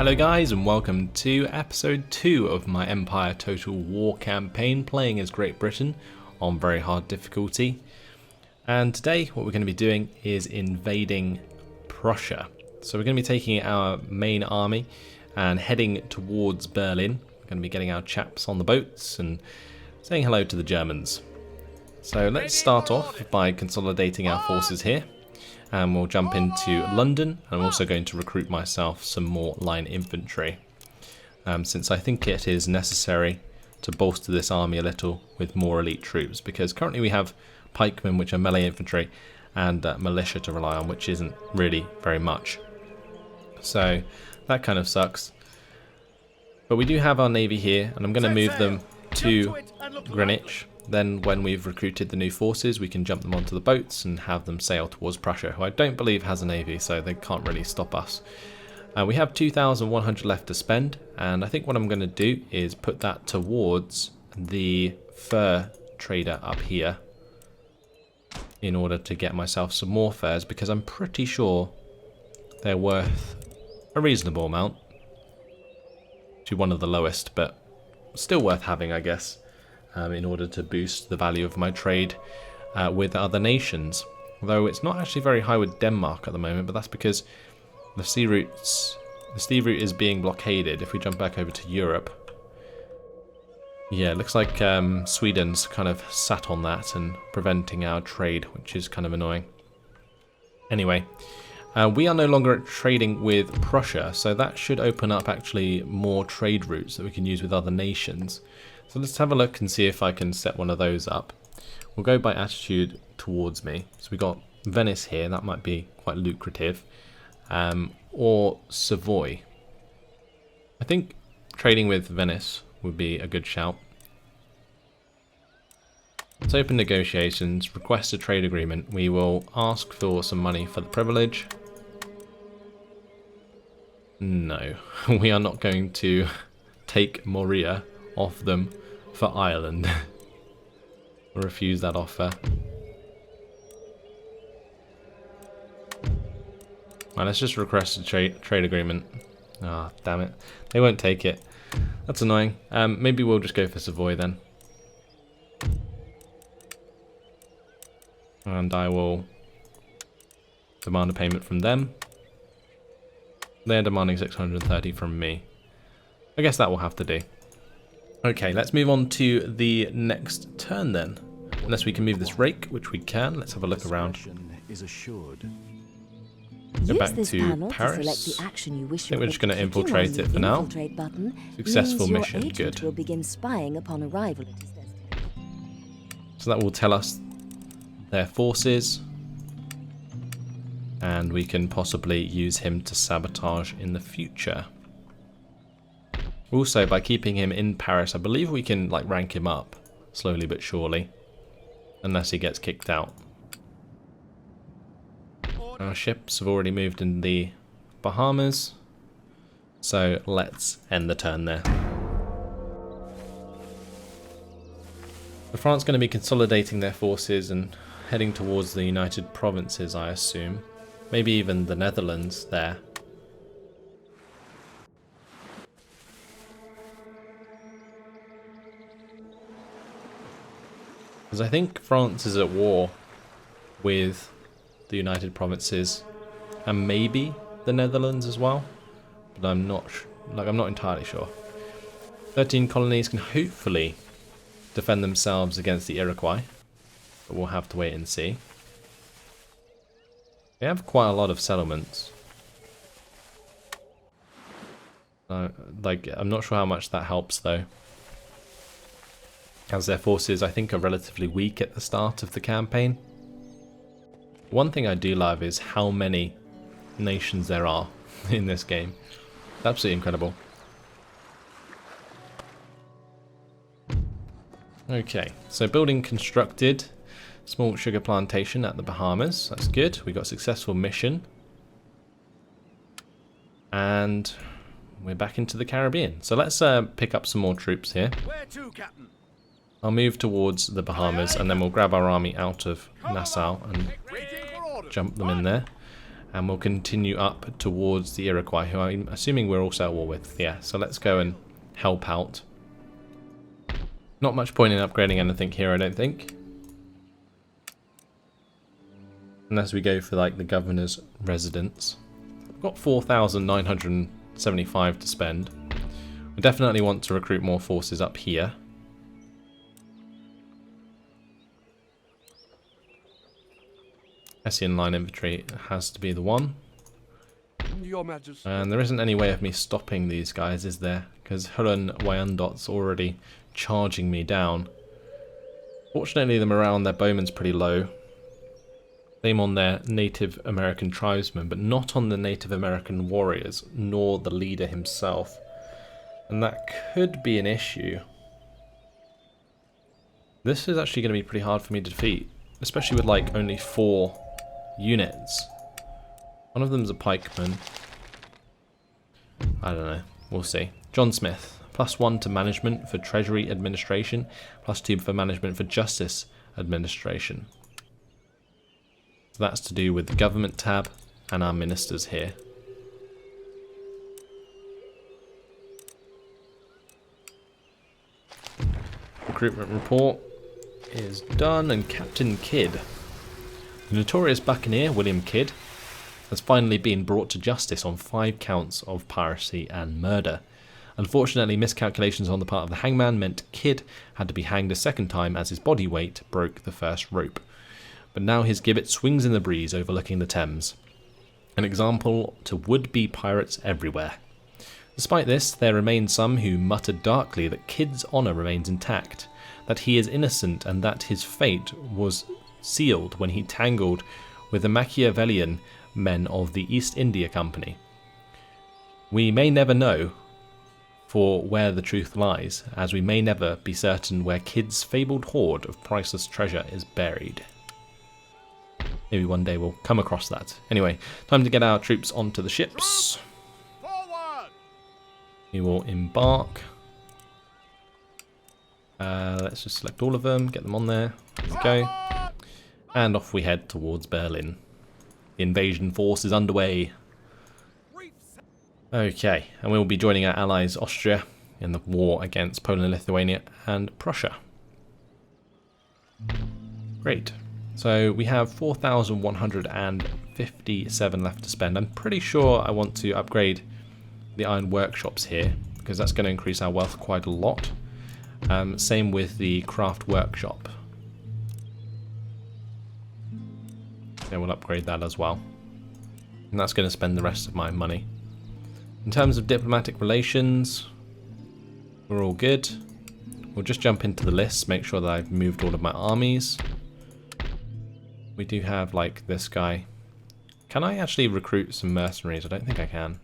Hello guys, and welcome to episode 2 of my Empire Total War campaign, playing as Great Britain on very hard difficulty. And today what we're going to be doing is invading Prussia. So we're going to be taking our main army and heading towards Berlin. We're going to be getting our chaps on the boats and saying hello to the Germans. So let's start off by consolidating our forces here. And we'll jump into London, and I'm also going to recruit myself some more line infantry, since I think it is necessary to bolster this army a little with more elite troops, because currently we have pikemen, which are melee infantry, and militia to rely on, which isn't really very much. So that kind of sucks. But we do have our navy here, and I'm going to move them to Greenwich. Then when we've recruited the new forces, we can jump them onto the boats and have them sail towards Prussia, who I don't believe has a navy, so they can't really stop us. We have 2,100 left to spend, and I think what I'm going to do is put that towards the fur trader up here in order to get myself some more furs, because I'm pretty sure they're worth a reasonable amount. To one of the lowest, but still worth having, I guess. In order to boost the value of my trade with other nations. Although it's not actually very high with Denmark at the moment, but that's because the sea route is being blockaded. If we jump back over to Europe, yeah, it looks like Sweden's kind of sat on that and preventing our trade, which is kind of annoying. Anyway, we are no longer trading with Prussia, so that should open up actually more trade routes that we can use with other nations. So let's have a look and see if I can set one of those up. We'll go by attitude towards me. So we got Venice here, that might be quite lucrative. Or Savoy. I think trading with Venice would be a good shout. Let's open negotiations, request a trade agreement. We will ask for some money for the privilege. No, we are not going to take Morea off them for Ireland. We'll refuse that offer. Right, let's just request a trade agreement. Ah, oh, damn it. They won't take it. That's annoying. Maybe we'll just go for Savoy then. And I will demand a payment from them. They're demanding 630 from me. I guess that will have to do. Okay, let's move on to the next turn then. Unless we can move this rake, which we can. Let's have a look around. Go back to Paris. I think we're just going to infiltrate it for now. Successful mission, good. So that will tell us their forces. And we can possibly use him to sabotage in the future. Also, by keeping him in Paris, I believe we can like rank him up slowly but surely, unless he gets kicked out. Our ships have already moved in the Bahamas, so let's end the turn there. So France going to be consolidating their forces and heading towards the United Provinces, I assume. Maybe even the Netherlands there. Because I think France is at war with the United Provinces and maybe the Netherlands as well, but I'm not entirely sure. 13 colonies can hopefully defend themselves against the Iroquois, but we'll have to wait and see. They have quite a lot of settlements. I'm not sure how much that helps though, as their forces I think are relatively weak at the start of the campaign. One thing I do love is how many nations there are in this game. It's absolutely incredible. Okay, so building constructed. Small sugar plantation at the Bahamas. That's good. We got a successful mission. And we're back into the Caribbean. So let's pick up some more troops here. Where to, Captain? I'll move towards the Bahamas and then we'll grab our army out of Nassau and jump them in there. And we'll continue up towards the Iroquois, who I'm assuming we're also at war with. Yeah, so let's go and help out. Not much point in upgrading anything here, I don't think. Unless we go for like the governor's residence. We've got 4,975 to spend. We definitely want to recruit more forces up here. Hessian line infantry has to be the one. Your Majesty. And there isn't any way of me stopping these guys, is there? Because Huron Wyandot's already charging me down. Fortunately, the morale on their bowmen's pretty low. Same on their Native American tribesmen, but not on the Native American warriors, nor the leader himself. And that could be an issue. This is actually going to be pretty hard for me to defeat, especially with like only 4 units. One of them's a pikeman. I don't know. We'll see. John Smith. +1 to management for treasury administration. +2 for management for justice administration. So that's to do with the government tab and our ministers here. Recruitment report is done, and Captain Kidd, the notorious buccaneer William Kidd, has finally been brought to justice on 5 counts of piracy and murder. Unfortunately, miscalculations on the part of the hangman meant Kidd had to be hanged a second time as his body weight broke the first rope. But now his gibbet swings in the breeze overlooking the Thames, an example to would-be pirates everywhere. Despite this, there remain some who mutter darkly that Kidd's honour remains intact, that he is innocent, and that his fate was sealed when he tangled with the Machiavellian men of the East India Company. We may never know for where the truth lies, as we may never be certain where Kidd's fabled hoard of priceless treasure is buried. Maybe one day we'll come across that. Anyway, time to get our troops onto the ships. We will embark. Let's just select all of them, get them on there. There we go. And off we head towards Berlin. The invasion force is underway. Okay, and we will be joining our allies Austria in the war against Poland, Lithuania and Prussia. Great. So we have 4,157 left to spend. I'm pretty sure I want to upgrade the iron workshops here, because that's going to increase our wealth quite a lot. Same with the craft workshop. So we'll upgrade that as well. And that's going to spend the rest of my money. In terms of diplomatic relations, we're all good. We'll just jump into the list, make sure that I've moved all of my armies. We do have, like, this guy. Can I actually recruit some mercenaries? I don't think I can.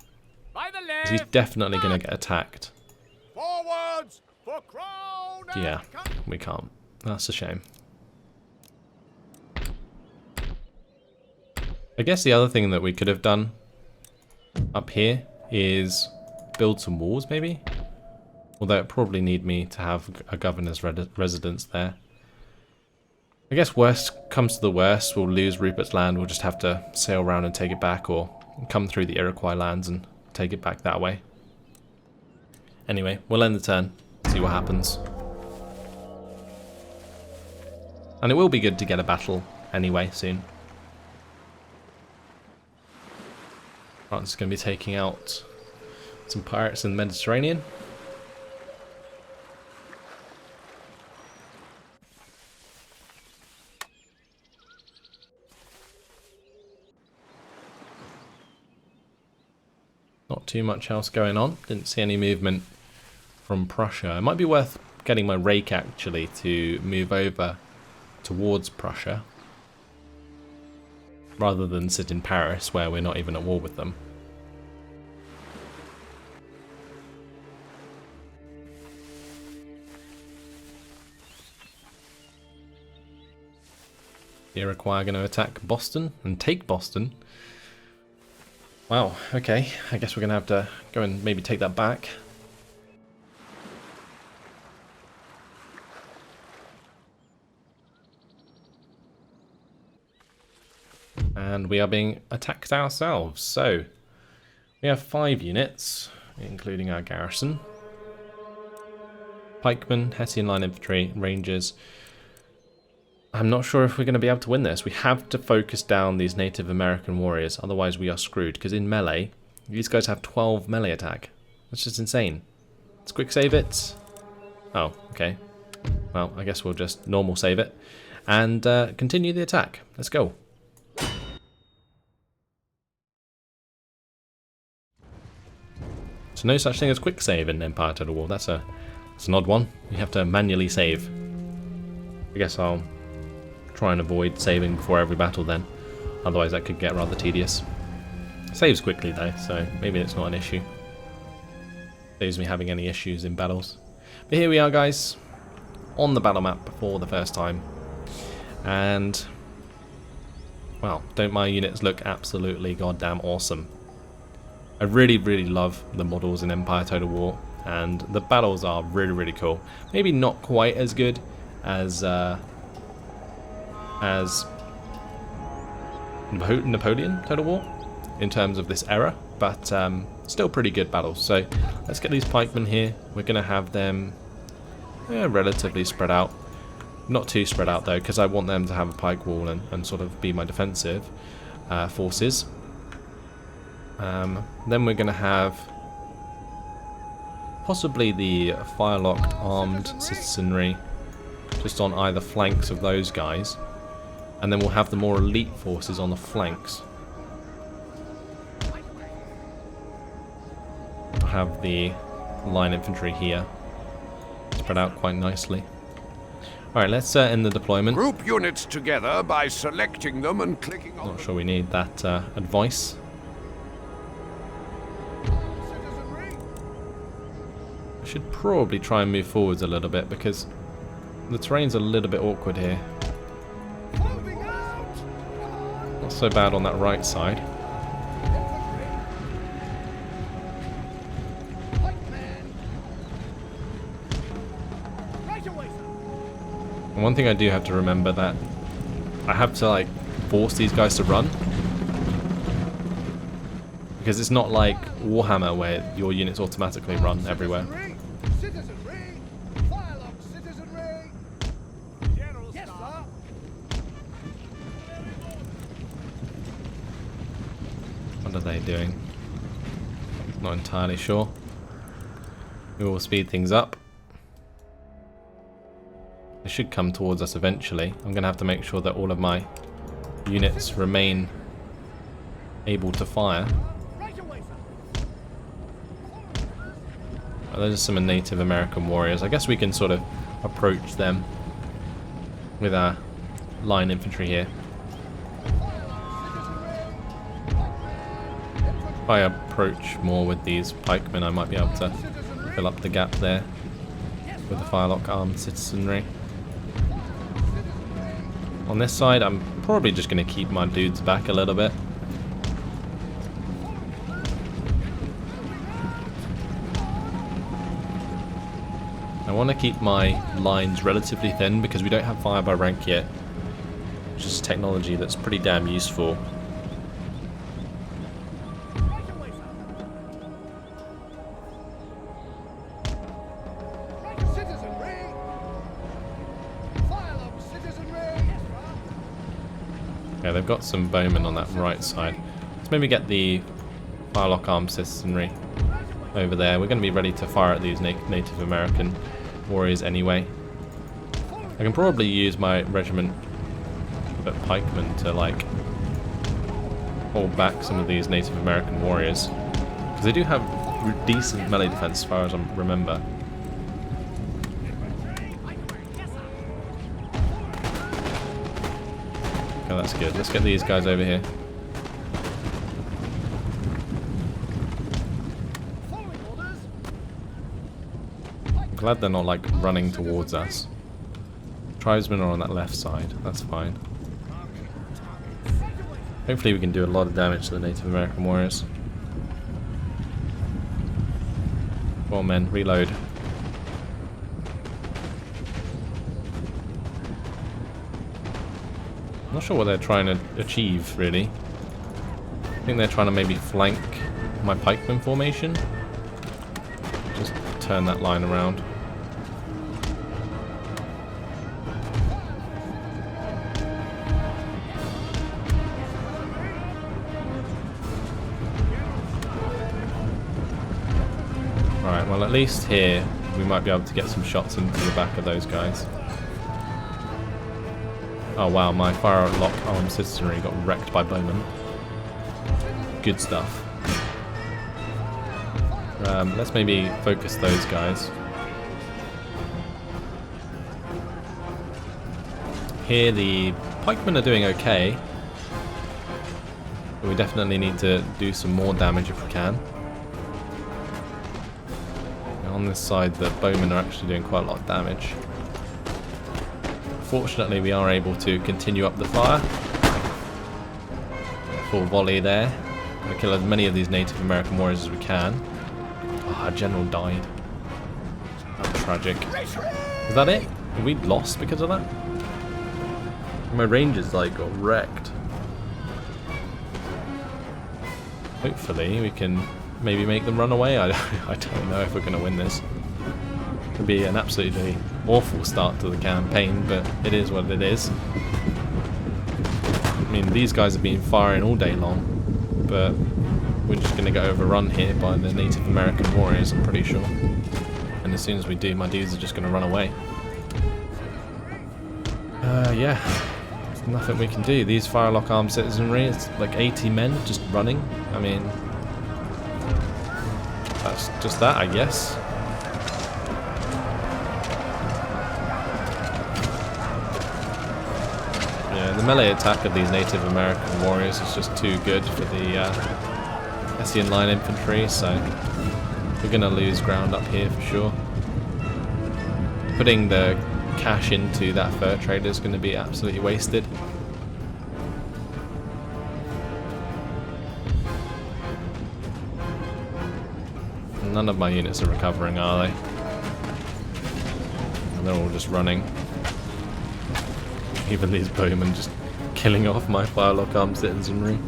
He's definitely going to get attacked. Forwards for crown. Yeah, we can't. That's a shame. I guess the other thing that we could have done up here is build some walls, maybe? Although it probably need me to have a governor's residence there. I guess worst comes to the worst, we'll lose Rupert's land, we'll just have to sail around and take it back, or come through the Iroquois lands and take it back that way. Anyway, we'll end the turn, see what happens. And it will be good to get a battle anyway soon. France is going to be taking out some pirates in the Mediterranean. Not too much else going on. Didn't see any movement from Prussia. It might be worth getting my rake actually to move over towards Prussia, rather than sit in Paris where we're not even at war with them. The Iroquois are going to attack Boston and take Boston. Wow, okay. I guess we're going to have to go and maybe take that back. And we are being attacked ourselves. So we have 5 units, including our garrison. Pikemen, Hessian line infantry, rangers. I'm not sure if we're going to be able to win this. We have to focus down these Native American warriors, otherwise we are screwed. Because in melee, these guys have 12 melee attack. That's just insane. Let's quick save it. Oh, okay. Well, I guess we'll just normal save it. And continue the attack. Let's go. So no such thing as quick save in Empire Total War. That's an odd one. You have to manually save. I guess I'll try and avoid saving before every battle then. Otherwise that could get rather tedious. Saves quickly though, so maybe it's not an issue. Saves me having any issues in battles. But here we are, guys, on the battle map for the first time. And, well, don't my units look absolutely goddamn awesome. I really, really love the models in Empire Total War, and the battles are really, really cool. Maybe not quite as good as Napoleon Total War in terms of this era, but still pretty good battles. So let's get these pikemen here. We're going to have them relatively spread out. Not too spread out though, because I want them to have a pike wall and sort of be my defensive forces. Then we're going to have possibly the firelock armed citizenry just on either flanks of those guys, and then we'll have the more elite forces on the flanks. We'll have the line infantry here, spread out quite nicely. Alright, let's end the deployment. Group units together by selecting them and clicking on Not sure we need that advice. I should probably try and move forwards a little bit because the terrain's a little bit awkward here. Not so bad on that right side. And one thing I do have to remember that I have to like force these guys to run, because it's not like Warhammer where your units automatically run everywhere. What are they doing? Not entirely sure. We will speed things up. They should come towards us eventually. I'm going to have to make sure that all of my units remain able to fire. Those are some Native American warriors. I guess we can sort of approach them with our line infantry here. If I approach more with these pikemen, I might be able to fill up the gap there with the firelock armed citizenry. On this side, I'm probably just going to keep my dudes back a little bit. I want to keep my lines relatively thin because we don't have fire by rank yet, which is technology that's pretty damn useful. Okay, they've got some bowmen on that right side. Let's maybe get the firelock armed citizenry over there. We're going to be ready to fire at these Native American warriors anyway. I can probably use my regiment of pikemen to like hold back some of these Native American warriors, because they do have decent melee defense as far as I remember. Okay, that's good. Let's get these guys over here. Glad they're not like running towards us. Tribesmen are on that left side, that's fine. Hopefully we can do a lot of damage to the Native American warriors. Come on men, reload. I'm not sure what they're trying to achieve, really. I think they're trying to maybe flank my pikeman formation. Just turn that line around. Right, well at least here we might be able to get some shots into the back of those guys. Oh wow, my firelock armed citizenry got wrecked by bowmen. Good stuff. Let's maybe focus those guys. Here the pikemen are doing okay. But we definitely need to do some more damage if we can. On this side the bowmen are actually doing quite a lot of damage. Fortunately we are able to continue up the fire. Full volley there. Gonna kill as many of these Native American warriors as we can. Oh, our general died. That's tragic. Is that it? Have we lost because of that? My rangers like got wrecked. Hopefully we can maybe make them run away. I don't know if we're going to win this. It could be an absolutely awful start to the campaign, but it is what it is. I mean, these guys have been firing all day long, but we're just going to get overrun here by the Native American warriors, I'm pretty sure. And as soon as we do, my dudes are just going to run away. Yeah. There's nothing we can do. These firelock armed citizenry, it's like 80 men just running. I mean, that's just that, I guess. Yeah, the melee attack of these Native American warriors is just too good for the Hessian line infantry, so we're going to lose ground up here for sure. Putting the cash into that fur trader is going to be absolutely wasted. None of my units are recovering, are they? And they're all just running. Even these bowmen just killing off my firelock armed citizenry.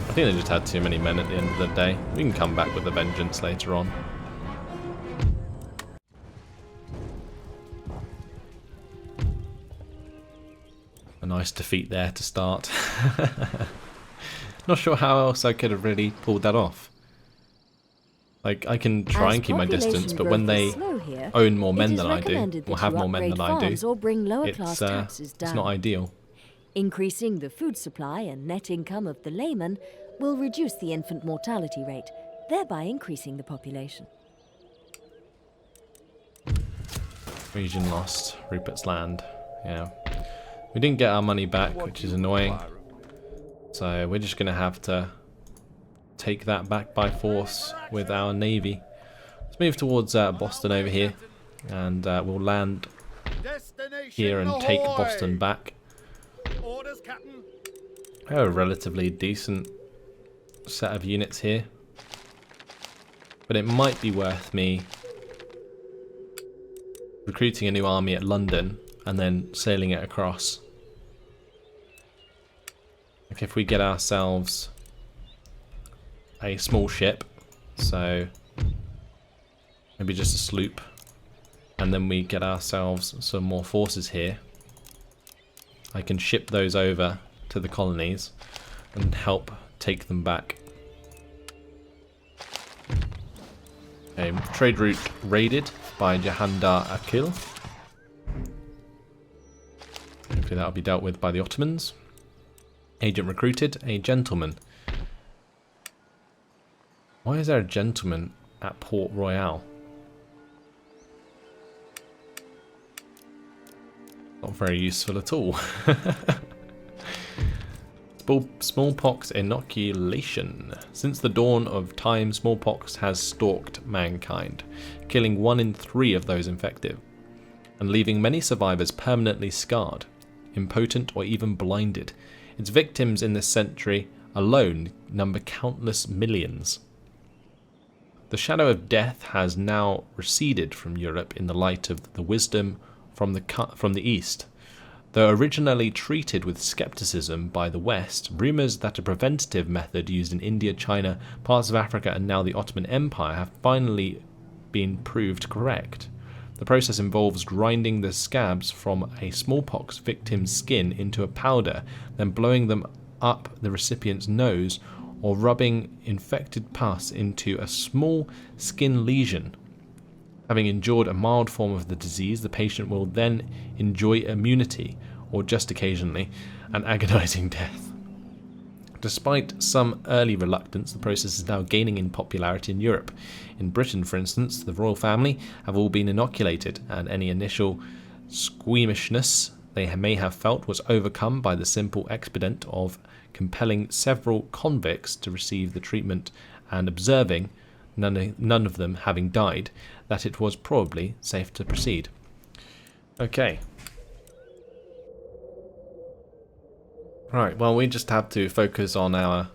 I think they just had too many men at the end of the day. We can come back with a vengeance later on. A nice defeat there to start. Not sure how else I could have really pulled that off. Like, I can try and keep my distance, but when they own more men than I do, or have more men than I do, it's not ideal. Increasing the food supply and net income of the layman will reduce the infant mortality rate, thereby increasing the population. Region lost. Rupert's Land. Yeah. We didn't get our money back, which is annoying. So we're just going to have to take that back by force with our navy. Let's move towards Boston over here, and we'll land here and take Boston back. We have a relatively decent set of units here, but it might be worth me recruiting a new army at London and then sailing it across. Like if we get ourselves a small ship, so maybe just a sloop, and then we get ourselves some more forces here, I can ship those over to the colonies and help take them back. Okay, trade route raided by Jahandar Akil. Hopefully that'll be dealt with by the Ottomans. Agent recruited, a gentleman. Why is there a gentleman at Port Royal? Not very useful at all. Smallpox inoculation. Since the dawn of time, smallpox has stalked mankind, killing 1 in 3 of those infected, and leaving many survivors permanently scarred, impotent, or even blinded. Its victims in this century alone number countless millions. The shadow of death has now receded from Europe in the light of the wisdom from the East. Though originally treated with skepticism by the West, rumours that a preventative method used in India, China, parts of Africa and now the Ottoman Empire have finally been proved correct. The process involves grinding the scabs from a smallpox victim's skin into a powder, then blowing them up the recipient's nose or rubbing infected pus into a small skin lesion. Having endured a mild form of the disease, the patient will then enjoy immunity, or just occasionally, an agonizing death. Despite some early reluctance, the process is now gaining in popularity in Europe. In Britain, for instance, the royal family have all been inoculated, and any initial squeamishness they may have felt was overcome by the simple expedient of compelling several convicts to receive the treatment and observing, none of them having died, that it was probably safe to proceed. Okay. Right, well, we just have to focus on our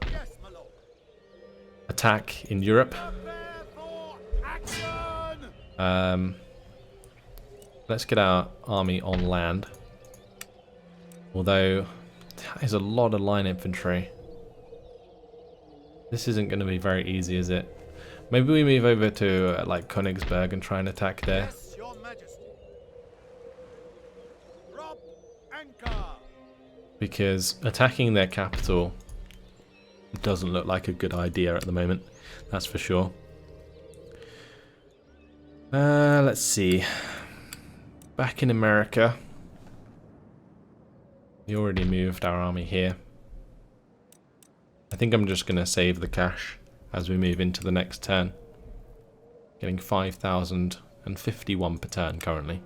attack in Europe. Let's get our army on land. Although, there's a lot of line infantry. This isn't going to be very easy, is it? Maybe we move over to like Königsberg and try and attack there. Yes, Your Majesty. Drop anchor. Because attacking their capital doesn't look like a good idea at the moment, that's for sure. Let's see. Back in America, we already moved our army here. I think I'm just going to save the cash as we move into the next turn. Getting 5,051 per turn currently.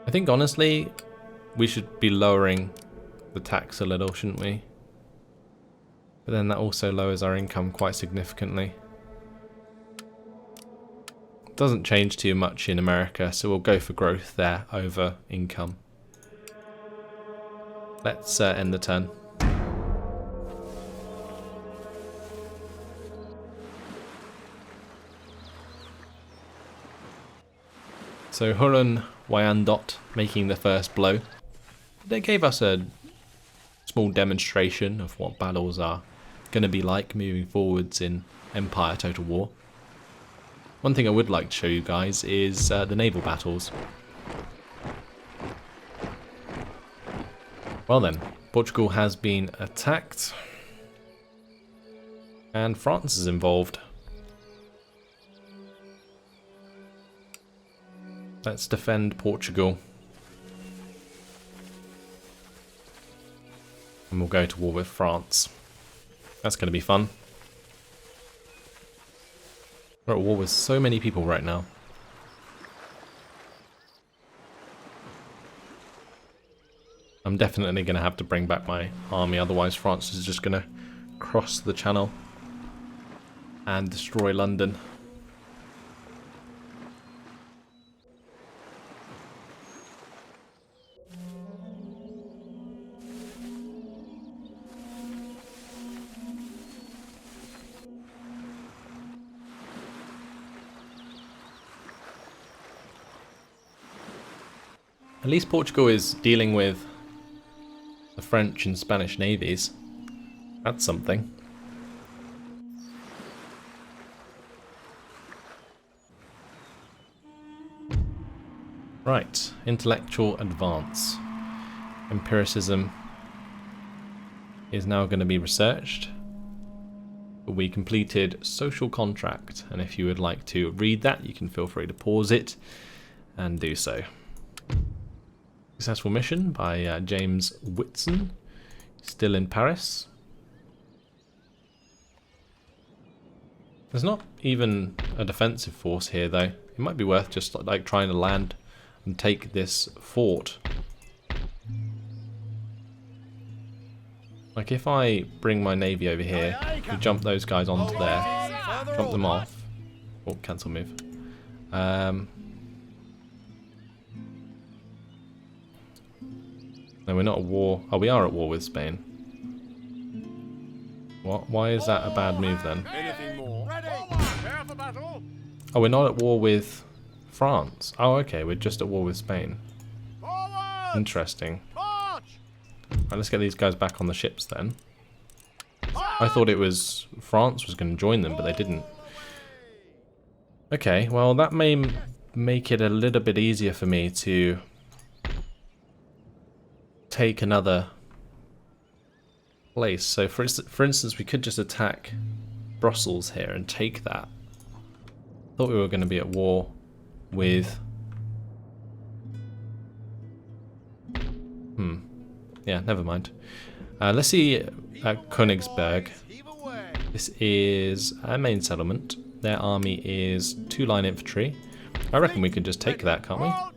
I think honestly, we should be lowering the tax a little, shouldn't we? But then that also lowers our income quite significantly. Doesn't change too much in America, so we'll go for growth there over income. Let's end the turn. So Hurun Wyandotte making the first blow. They gave us a small demonstration of what battles are going to be like moving forwards in Empire Total War. One thing I would like to show you guys is the naval battles. Well then, Portugal has been attacked and France is involved. Let's defend Portugal. And we'll go to war with France. That's going to be fun. We're at war with so many people right now. I'm definitely going to have to bring back my army, otherwise France is just going to cross the channel and destroy London. At least Portugal is dealing with the French and Spanish navies. That's something. Right, intellectual advance. Empiricism is now going to be researched. We completed social contract, and if you would like to read that, you can feel free to pause it and do so. Successful mission by James Whitson, still in Paris. There's not even a defensive force here though. It might be worth just like trying to land and take this fort. Like if I bring my navy over here, we jump those guys onto there, jump them off. Oh, cancel move. No, we're not at war. Oh, we are at war with Spain. What? Why is that a bad move then? Anything more? Ready. Prepare for battle. Oh, we're not at war with France. Oh, okay, we're just at war with Spain. Forward! Interesting. March! Right, let's get these guys back on the ships then. I thought it was France was going to join them, but they didn't. Okay, well that may make it a little bit easier for me to take another place. So for instance, we could just attack Brussels here and take that. Thought we were going to be at war with... Yeah, never mind. Let's see at Königsberg. Heave away! This is our main settlement. Their army is 2-line infantry. I reckon we could just take that, can't we? Halt!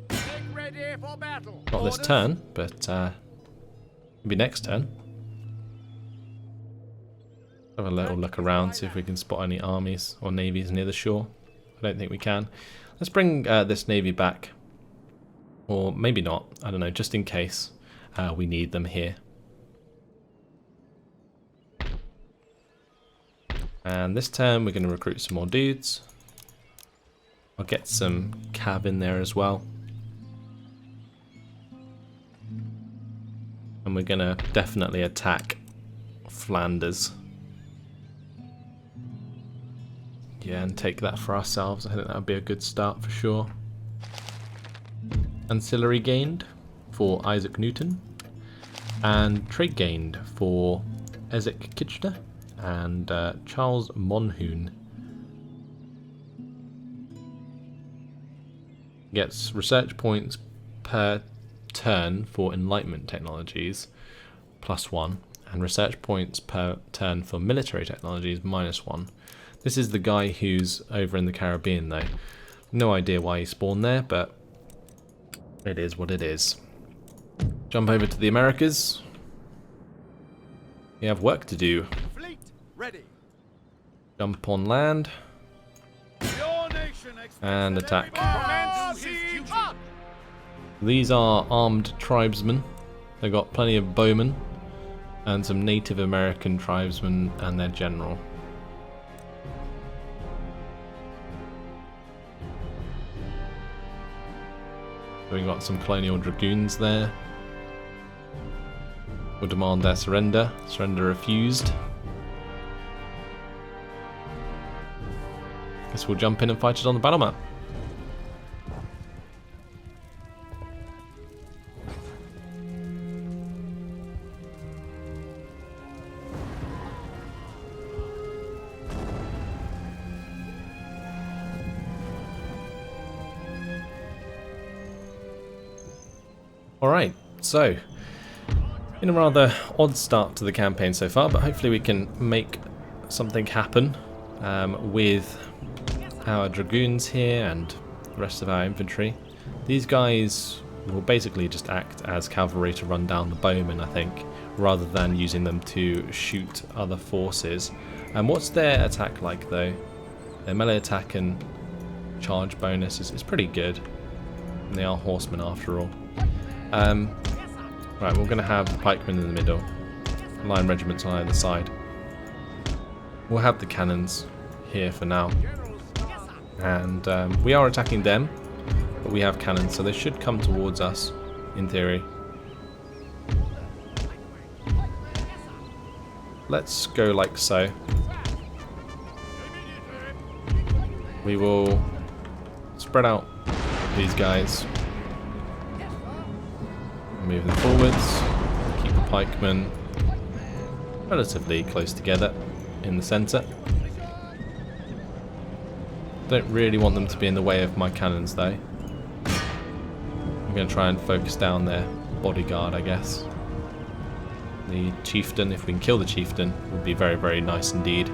Get ready for battle! Not this turn, but maybe next turn. Have a little look around, see if we can spot any armies or navies near the shore. I don't think we can. Let's bring this navy back. Or maybe not, I don't know, just in case we need them here. And this turn we're going to recruit some more dudes. I'll get some cav in there as well. And we're going to definitely attack Flanders. Yeah, and take that for ourselves. I think that would be a good start for sure. Ancillary gained for Isaac Newton. And trait gained for Ezek Kitchener and Charles Monhoon. Gets research points per turn for Enlightenment technologies, +1, and research points per turn for military technologies, -1. This is the guy who's over in the Caribbean though. No idea why he spawned there, but it is what it is. Jump over to the Americas. We have work to do. Fleet ready! Jump on land Your nation expects and that attack. every man do his duty. These are armed tribesmen. They've got plenty of bowmen and some Native American tribesmen and their general. We've got some colonial dragoons there. We'll demand their surrender. Surrender refused. Guess we'll jump in and fight it on the battle map. Alright, so been a rather odd start to the campaign so far, but hopefully we can make something happen with our dragoons here and the rest of our infantry. These guys will basically just act as cavalry to run down the bowmen, I think, rather than using them to shoot other forces. And what's their attack like though? Their melee attack and charge bonus is pretty good. And they are horsemen after all. Right, we're going to have pikemen in the middle, line regiments on either side. We'll have the cannons here for now, and we are attacking them, but we have cannons, so they should come towards us, in theory. Let's go like so. We will spread out these guys. Move them forwards, keep the pikemen relatively close together in the centre. Don't really want them to be in the way of my cannons though. I'm going to try and focus down their bodyguard, I guess. The chieftain, if we can kill the chieftain, would be very, very nice indeed.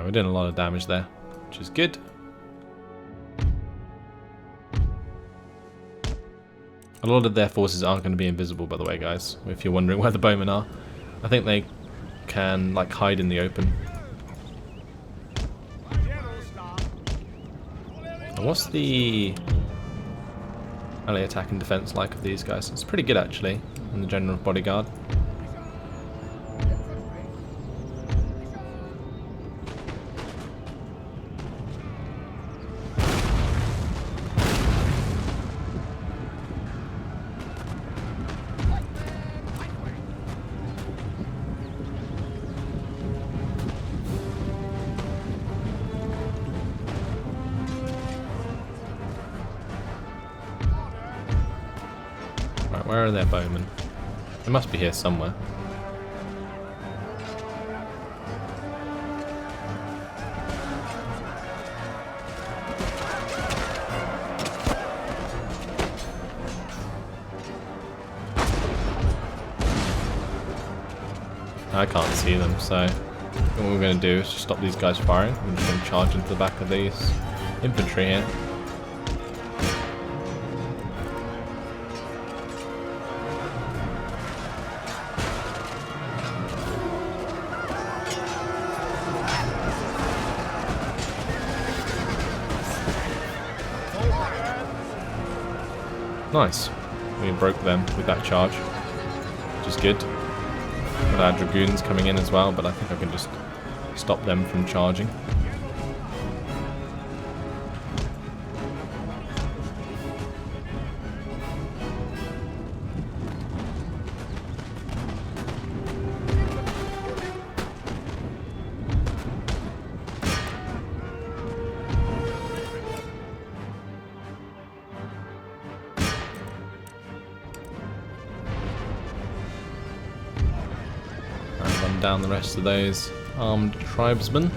We're doing a lot of damage there, which is good. A lot of their forces aren't going to be invisible, by the way, guys, if you're wondering where the bowmen are. I think they can, like, hide in the open. And what's the melee attack and defense like of these guys? It's pretty good, actually. and the general's bodyguard. Right, where are their bowmen? They must be here somewhere. I can't see them, so what we're going to do is just stop these guys firing. I'm just going to charge into the back of these infantry here. Nice. We broke them with that charge, which is good. Got our dragoons coming in as well, but I think I can just stop them from charging. Down the rest of those armed tribesmen.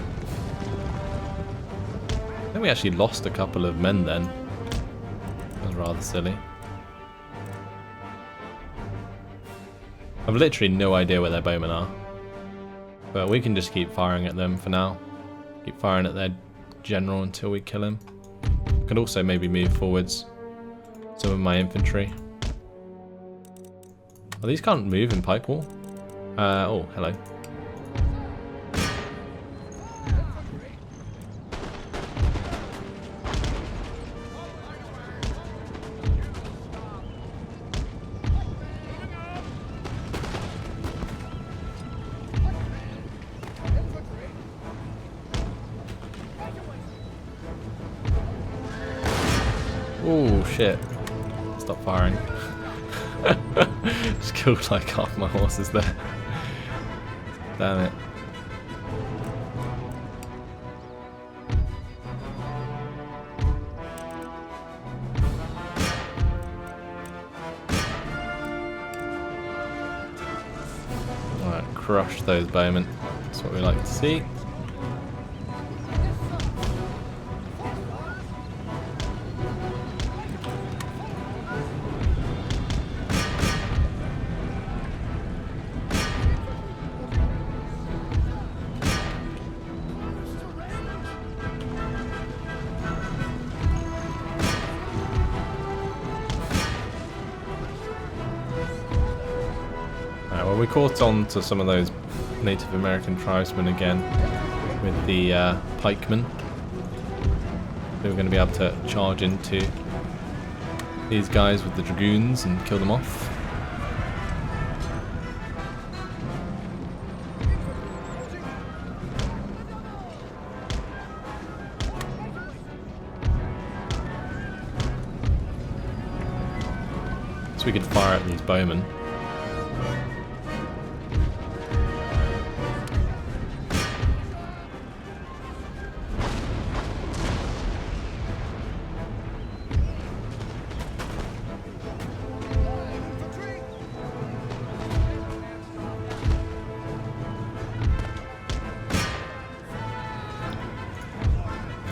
I think we actually lost a couple of men then. That was rather silly. I've literally no idea where their bowmen are. But we can just keep firing at them for now. Keep firing at their general until we kill him. Could also maybe move forwards some of my infantry. Oh, these can't move in pipe wall. Oh, hello. Oh shit. Stop firing. Just killed like half my horses there. Damn it. Alright, crush those bowmen. That's what we like to see. Well, we caught on to some of those Native American tribesmen again with the pikemen. They were going to be able to charge into these guys with the dragoons and kill them off. So we could fire at these bowmen.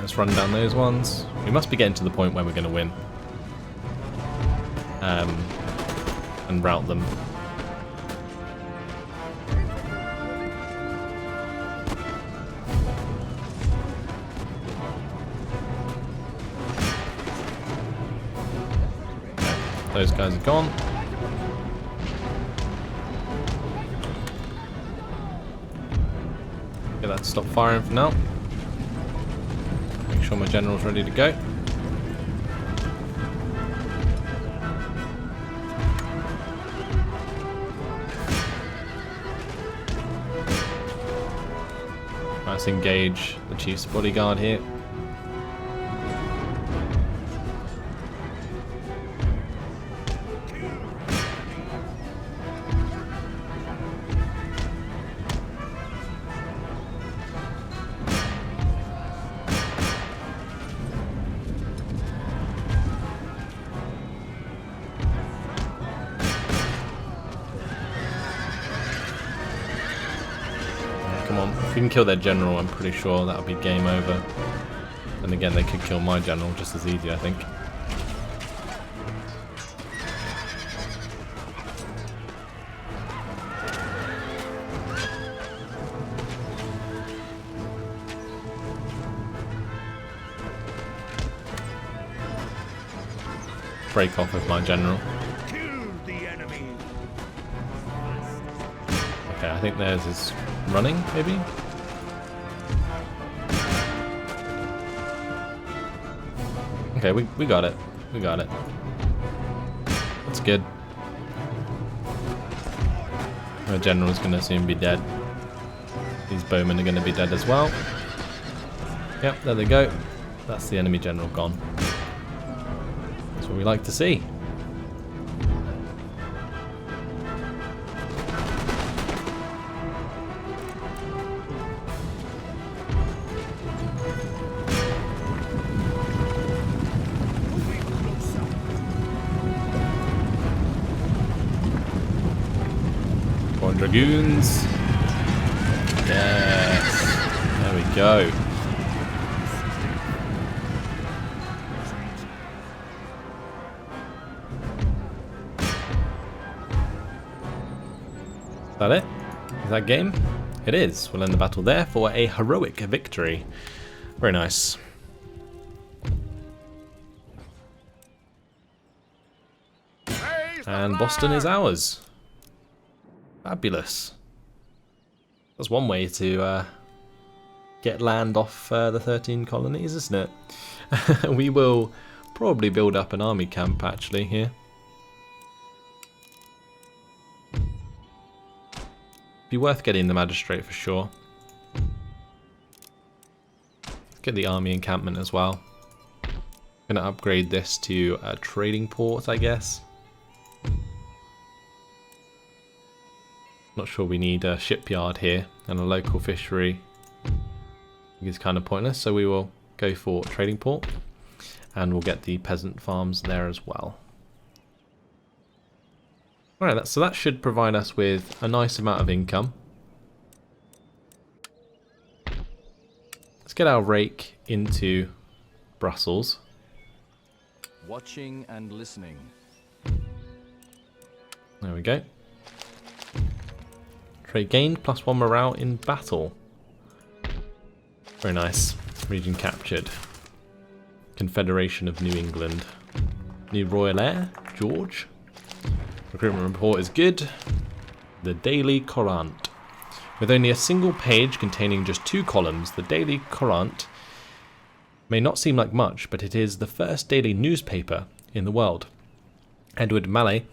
Let's run down those ones. We must be getting to the point where we're going to win. And rout them. Okay, those guys are gone. Get that to stop firing for now. Make sure my general's ready to go. Let's engage the chief's bodyguard here. Come on, if we can kill their general, I'm pretty sure that'll be game over. And again, they could kill my general just as easy, I think. Break off with my general. Okay, I think theirs is running, maybe? Okay, we got it. We got it. That's good. My general's gonna soon be dead. These bowmen are gonna be dead as well. Yep, there they go. That's the enemy general gone. That's what we like to see. Dragoons. Yes. There we go. Is that it? Is that game? It is. We'll end the battle there for a heroic victory. Very nice. And Boston is ours. Fabulous. That's one way to get land off the 13 colonies, isn't it? We will probably build up an army camp actually here. Be worth getting the magistrate for sure. Get the army encampment as well. Gonna upgrade this to a trading port, I guess. Not sure we need a shipyard here, and a local fishery I think is kind of pointless, so we will go for trading port, and we'll get the peasant farms there as well. Alright, so that should provide us with a nice amount of income. Let's get our rake into Brussels. Watching and listening. There we go. Trade gained, +1 morale in battle. Very nice. Region captured. Confederation of New England. New Royal Heir, George. Recruitment report is good. The Daily Courant. With only a single page containing just 2 columns, the Daily Courant may not seem like much, but it is the first daily newspaper in the world. Edward Mallet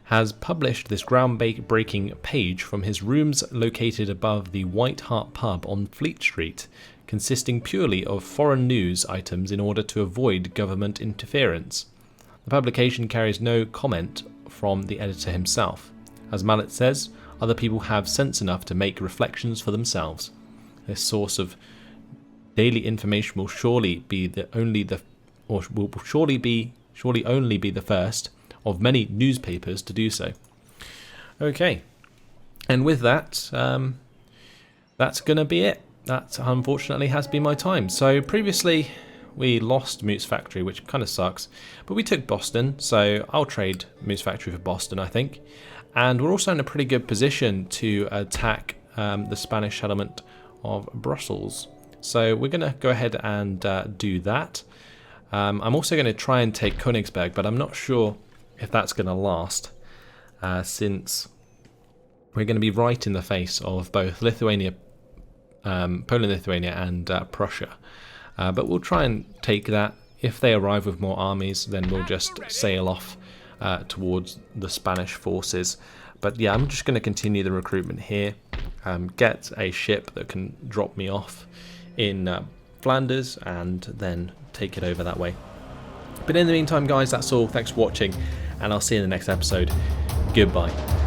has published this groundbreaking page from his rooms located above the White Hart pub on Fleet Street, consisting purely of foreign news items in order to avoid government interference. The publication carries no comment from the editor himself. As Mallet says, other people have sense enough to make reflections for themselves. This source of daily information will surely only be the first of many newspapers to do so. Okay, and with that, that's going to be it. That unfortunately has been my time. So previously we lost Moose Factory, which kind of sucks, but we took Boston, so I'll trade Moose Factory for Boston, I think. And we're also in a pretty good position to attack the Spanish settlement of Brussels. So we're going to go ahead and do that. I'm also going to try and take Königsberg, but I'm not sure if that's going to last, since we're going to be right in the face of both Lithuania, Poland, Lithuania, and Prussia. But we'll try and take that. If they arrive with more armies, then we'll just sail off towards the Spanish forces. But yeah, I'm just going to continue the recruitment here. get a ship that can drop me off in Flanders and then take it over that way. But in the meantime, guys, that's all. Thanks for watching, and I'll see you in the next episode. Goodbye.